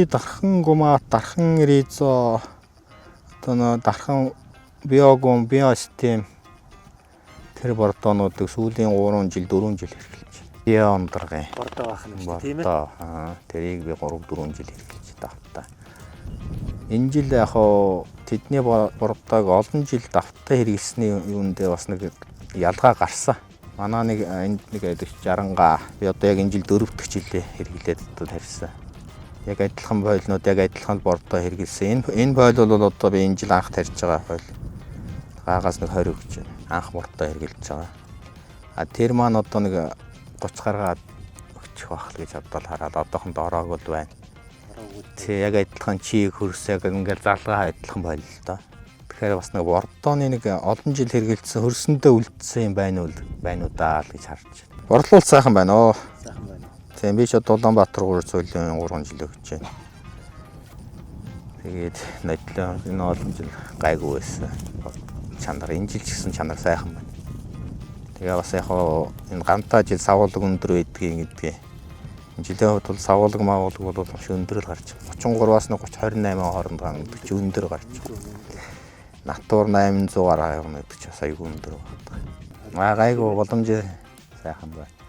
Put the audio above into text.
Би дархан гумаа дархан ризо одоо дархан биогум биостим тэр бордоонуудыг сүүлийн 3 жил 4 жил хэрэглэж байна. Био ондргын бордоо байх нь шүү дээ тийм ээ. Тэрийг би 3 4 жил хэрэглэж давтаа. Энэ жил яг тэдний бордоог олон жил давтаа хэрэглэсний юундээ бас нэг ялгаа гарсан. Манай нэг энд нэг 60-га би одоо яг энэ жил 4 дахь жилээ хэрэглээд одоо тарьсан. Яг адилхан бойлнууд яг адилхан бордоо хэрэглэсэн. Энэ бойл бол одоо би энэ жил анх тарьж байгаа бойл. Гаагаас нэг 20 өгч байна. Анх бордоо хэрэглэж байгаа. А тэр маань одоо нэг 30 гаргаад өгчих байх л гэж бодоод хараад одоохон дороог бол байна. Тэг яг адилхан чийг хөрсөг ингээл залгаа адилхан бойл л доо. Тэгэхээр бас нэг бордооны нэг олон жил хэрэгэлсэн хөрсөндөө үлдсэн юм байна уу даа л гэж харж байна. Борлуул сайхан байна оо. Сайхан байна. Тийм би ч Улаанбаатар 3 цуйлын 3 жил өгч байна. Тэгээд нодлоо энэ олон жил гайгүй байсан. Чанар энэ жил ч гэсэн чанар сайхан байна. Тэгээ бас яг энэ гантаа жил савуулга өндөр байдгийг гэдгийг. Энэ жилийн хувьд бол савуулга маавуулга бол маш өндөр л гарч байна. 33-аас 30-28 хооронд гардаг ч өндөр гарч байна. Натур 800 гараа явна гэдэг ч бас аюул өндөр байна. Гайгүй боломжтой сайхан байна.